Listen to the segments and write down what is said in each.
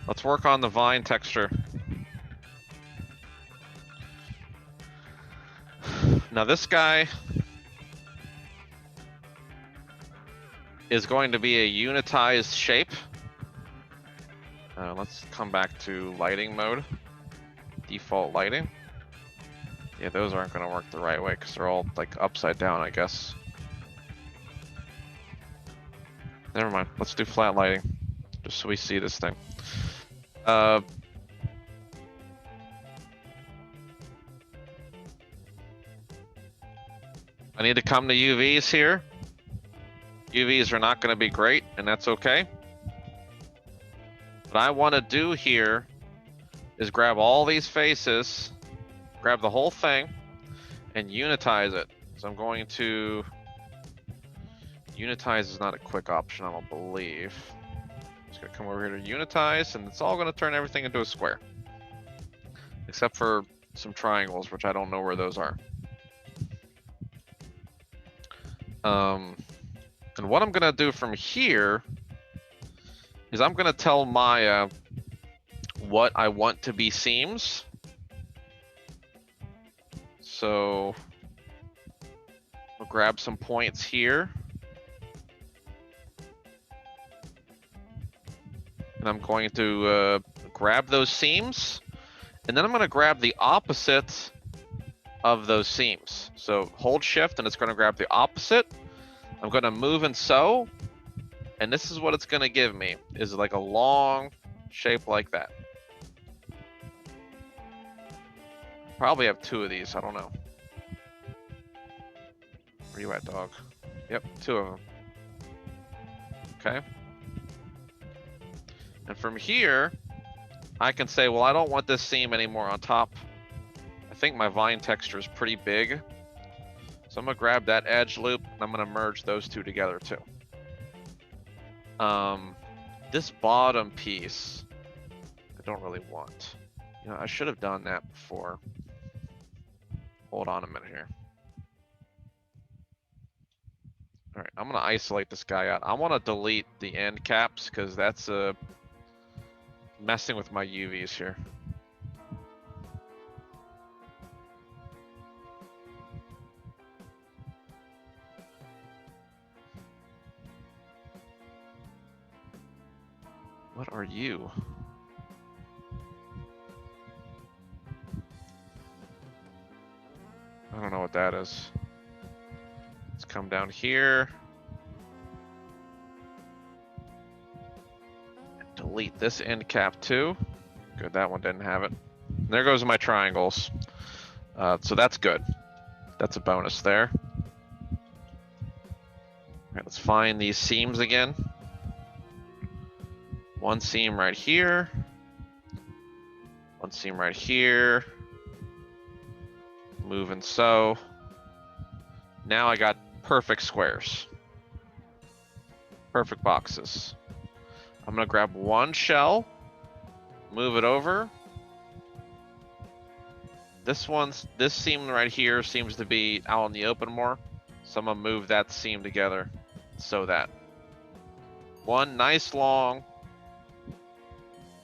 Let's work on the vine texture. Now this guy is going to be a unitized shape. Let's come back to lighting mode. Default lighting. Yeah, those aren't going to work the right way because they're all like upside down, I guess. Never mind. Let's do flat lighting, just so we see this thing. I need to come to UVs here. UVs are not going to be great, and that's okay. What I want to do here is grab all these faces, grab the whole thing, and unitize it. So I'm going to... Unitize is not a quick option, I don't believe. I'm just going to come over here to unitize, and it's all going to turn everything into a square. Except for some triangles, which I don't know where those are. And what I'm going to do from here is I'm going to tell Maya what I want to be seams. So we'll grab some points here. And I'm going to grab those seams. And then I'm going to grab the opposite of those seams. So hold shift and it's going to grab the opposite. I'm going to move and sew. And this is what it's going to give me, is like a long shape like that. Probably have two of these, I don't know. Where you at, dog? Yep, two of them. Okay. And from here, I can say, well, I don't want this seam anymore on top. I think my vine texture is pretty big. So I'm gonna grab that edge loop and I'm gonna merge those two together too. This bottom piece, I don't really want. You know, I should have done that before. Hold on a minute here. All right, I'm gonna isolate this guy out. I wanna delete the end caps because that's messing with my UVs here. What are you? I don't know what that is. Let's come down here. And delete this end cap too. Good, that one didn't have it. And there goes my triangles. So that's good. That's a bonus there. All right, let's find these seams again. One seam right here. One seam right here. Move and sew. Now I got perfect squares. Perfect boxes. I'm gonna grab one shell, move it over. This seam right here seems to be out in the open more. So I'm gonna move that seam together, sew that. One nice long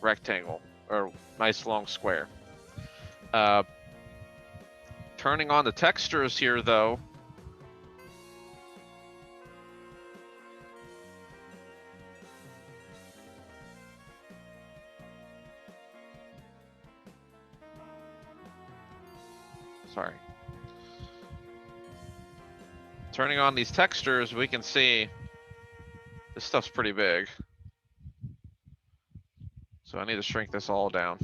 rectangle, or nice long square. Turning on the textures here though. Sorry. Turning on these textures, we can see this stuff's pretty big. So I need to shrink this all down.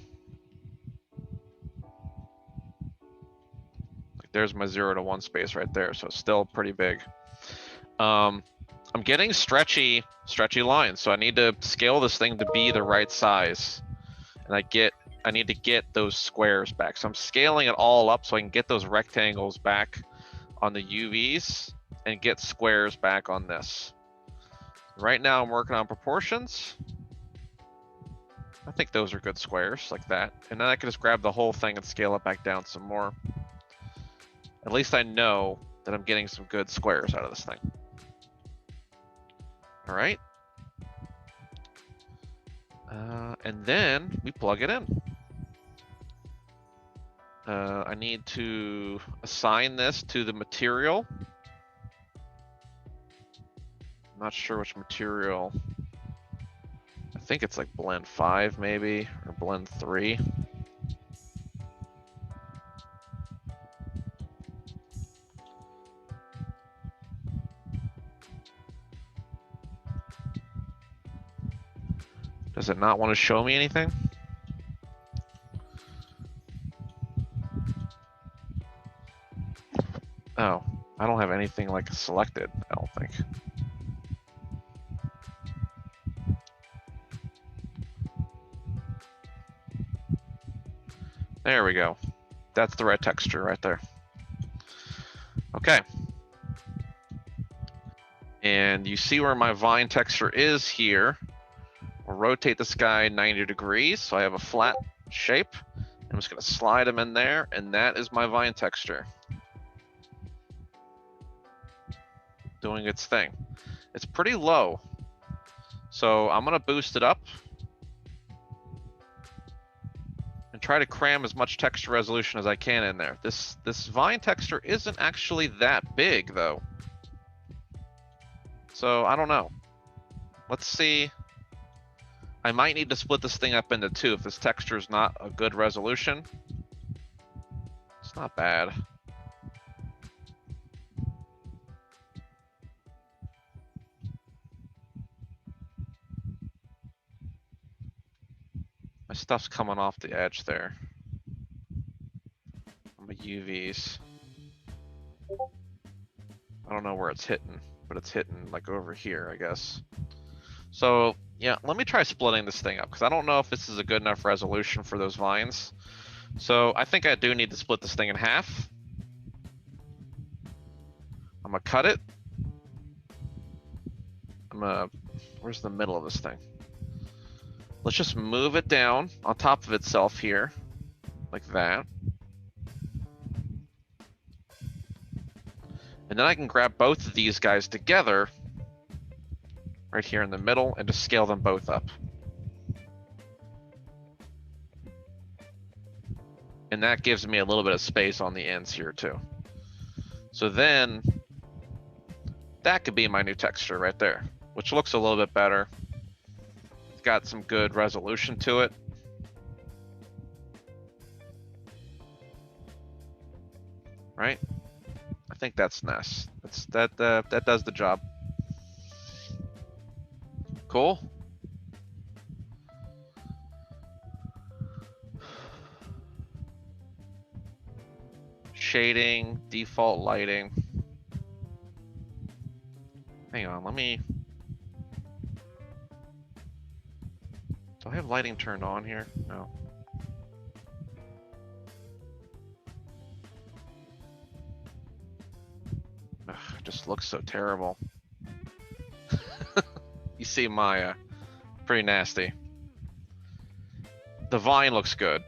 Like there's my 0 to 1 space right there, so it's still pretty big. I'm getting stretchy lines, so I need to scale this thing to be the right size. And I need to get those squares back. So I'm scaling it all up so I can get those rectangles back on the UVs and get squares back on this. Right now I'm working on proportions. I think those are good squares like that. And then I can just grab the whole thing and scale it back down some more. At least I know that I'm getting some good squares out of this thing. All right. And then we plug it in. I need to assign this to the material. I'm not sure which material. I think it's like blend 5 maybe, or blend 3. Does it not want to show me anything? Oh, I don't have anything like selected, I don't think. There we go. That's the right texture right there. Okay. And you see where my vine texture is here. We'll rotate this guy 90 degrees, so I have a flat shape. I'm just gonna slide him in there, and that is my vine texture. Doing its thing. It's pretty low. So I'm gonna boost it up and try to cram as much texture resolution as I can in there. This vine texture isn't actually that big though. So I don't know. Let's see. I might need to split this thing up into 2 if this texture is not a good resolution. It's not bad. My stuff's coming off the edge there. My UVs. I don't know where it's hitting, but it's hitting like over here, I guess. So yeah, let me try splitting this thing up because I don't know if this is a good enough resolution for those vines. So I think I do need to split this thing in half. I'm gonna cut it. Where's the middle of this thing? Let's just move it down on top of itself here, like that. And then I can grab both of these guys together right here in the middle and just scale them both up. And that gives me a little bit of space on the ends here too. So then that could be my new texture right there, which looks a little bit better. It's got some good resolution to it. Right? I think that's nice. That does the job. Cool. Shading, default lighting. Hang on, let me. Do I have lighting turned on here? No. Ugh, it just looks so terrible. You see my pretty nasty. The vine looks good.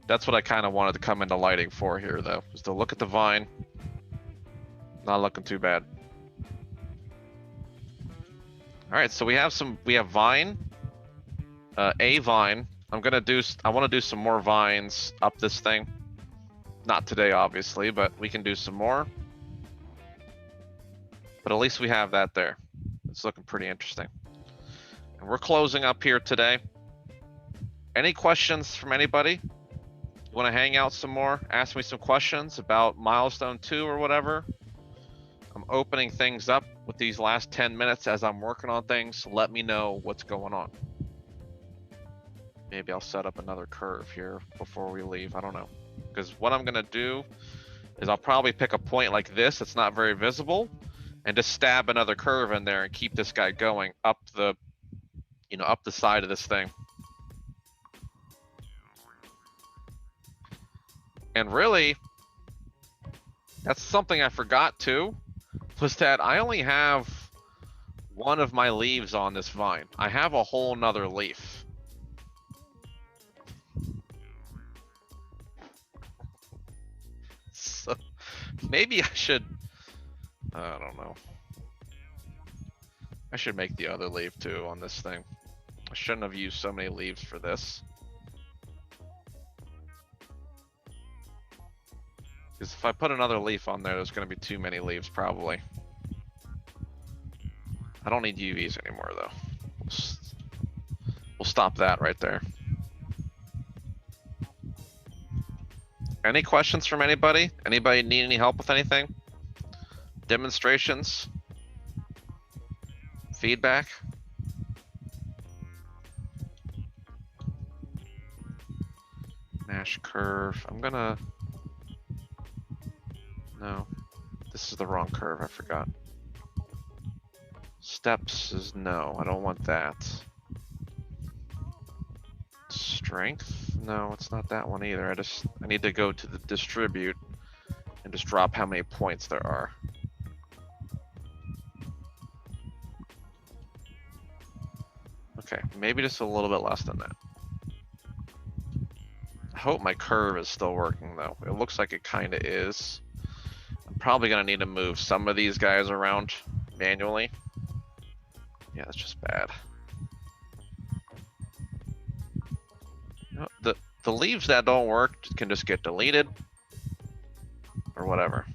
That's what I kind of wanted to come into lighting for here, though, is to look at the vine. Not looking too bad. All right, so we have vine, a vine. I want to do some more vines up this thing. Not today, obviously, but we can do some more. But at least we have that there. It's looking pretty interesting. And we're closing up here today. Any questions from anybody? You want to hang out some more? Ask me some questions about milestone 2 or whatever. I'm opening things up with these last 10 minutes as I'm working on things. Let me know what's going on. Maybe I'll set up another curve here before we leave. I don't know. Because what I'm going to do is I'll probably pick a point like this that's not very visible and just stab another curve in there and keep this guy going up the, up the side of this thing. And really, that's something I forgot too, was that I only have one of my leaves on this vine. I have a whole nother leaf. So maybe I should, I don't know. I should make the other leaf too on this thing. I shouldn't have used so many leaves for this. Because if I put another leaf on there, there's going to be too many leaves probably. I don't need UVs anymore though. We'll stop that right there. Any questions from anybody? Anybody need any help with anything? Demonstrations? Feedback? Mesh curve. I'm gonna... No. This is the wrong curve, I forgot. Steps is no, I don't want that. Strength? No, it's not that one either. I need to go to the distribute and just drop how many points there are. Okay, maybe just a little bit less than that. I hope my curve is still working though. It looks like it kinda is. I'm probably gonna need to move some of these guys around manually. Yeah, that's just bad. You know, the leaves that don't work can just get deleted or whatever.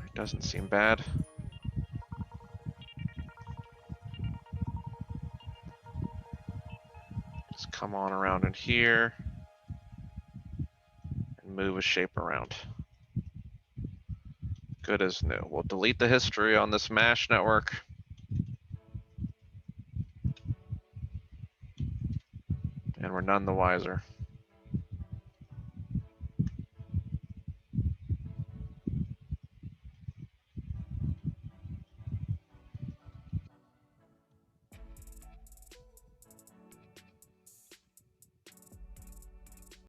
It doesn't seem bad. Just come on around in here and move a shape around. Good as new. We'll delete the history on this MASH network. And we're none the wiser.